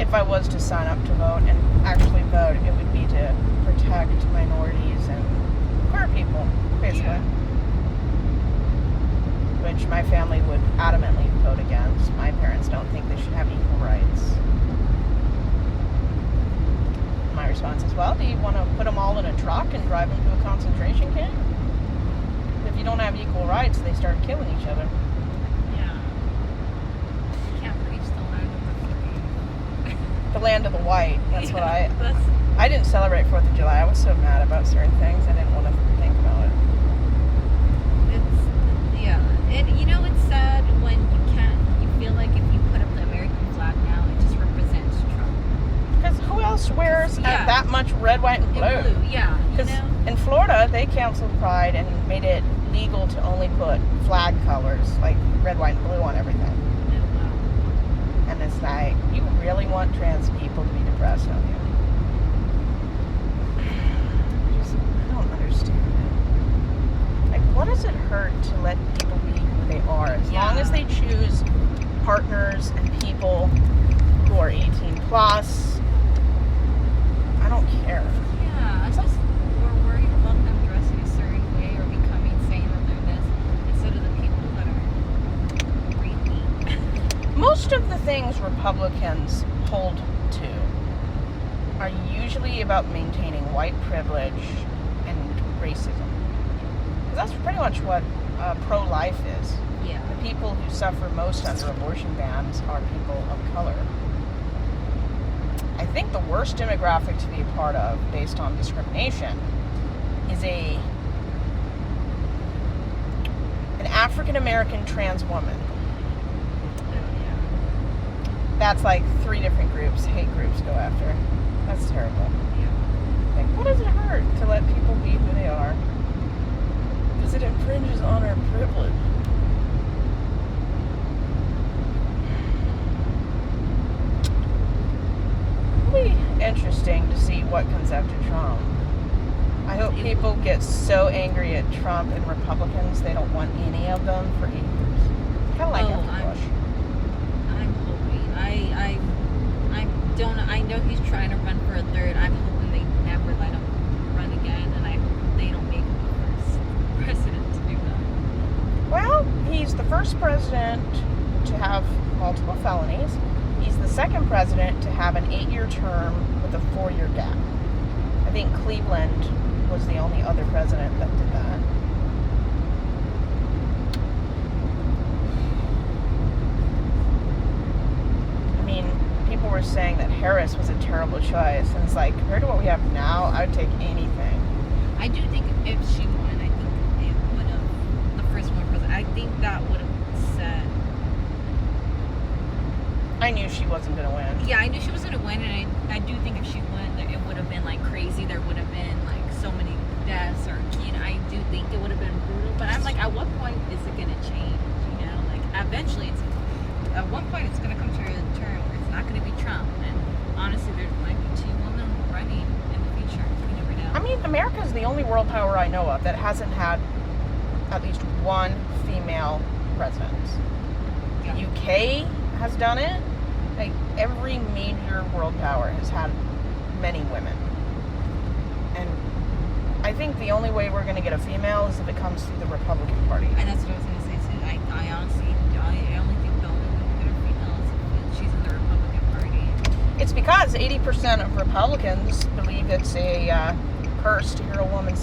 if I was to sign up to vote and actually vote, it would be to protect minorities and queer people, basically. Yeah. Which my family would adamantly vote against. My parents don't think they should have equal rights. My response is, well, do you want to put them all in a truck and drive them to a concentration camp? If you don't have equal rights, they start killing each other. Yeah. You can't preach the land of the free. The land of the white. That's what I That's, didn't celebrate 4th of July. I was so mad about certain things. I didn't want to think about it. it's, yeah. And you know, it's sad when you feel like if you put up the American flag now, it just represents Trump. Because who else wears Yeah. that much red, white, and blue? In blue, yeah. You Because know? in Florida, they canceled Pride and made it legal to only put flag colors, like red, white, and blue on everything. Oh, wow. And it's like, you really want trans people to be depressed, don't you? I don't understand it. Like, what does it hurt to let people be who they are? As long as they choose partners and people who are 18 plus, I don't care. Yeah, it's just we're worried about them dressing a certain way or saying that they're this instead of the people that are really. Most of the things Republicans hold to are usually about maintaining white privilege and racism. 'Cause that's pretty much what pro-life is. Yeah. The people who suffer most under abortion bans are people of color. I think the worst demographic to be a part of, based on discrimination, is an African-American trans woman. That's like 3 different groups, hate groups go after. That's terrible. Like, what does it hurt to let people be who they are? Because it infringes on our privilege. It'll be interesting to see what comes after Trump. I hope people get so angry at Trump and Republicans they don't want any of them for 8 years. Kind of like after Bush. I'm hoping. I know he's trying to run for a 3rd. I'm hoping they never let him run again, and I hope they don't make him the first president to do that. Well, he's the first president to have multiple felonies. He's the second president to have an 8-year term with a 4-year gap. I think Cleveland was the only other president that did that. I mean, people were saying that Harris was a terrible choice, and it's like, compared to what we have now, I would take anything. I do think if she won, I think it would have, the first one president, I think that would have set. I knew she wasn't going to win. Yeah, I knew she was going to win, and I do think if she won, it would have been like crazy. There would have been like so many deaths, or I do think it would have been brutal. But I'm like, at what point is it going to change? You know, like eventually, at one point it's going to come to a turn where it's not going to be Trump. And honestly, there might be 2 women running in the future. You never know. I mean, America is the only world power I know of that hasn't had at least one female president. The UK has done it. Like, every major world power has had many women. And I think the only way we're going to get a female is if it comes through the Republican Party. And that's what I was going to say too. I honestly, I only think the only way we get a female is if she's in the Republican Party. It's because 80% of Republicans believe it's a curse to hear a woman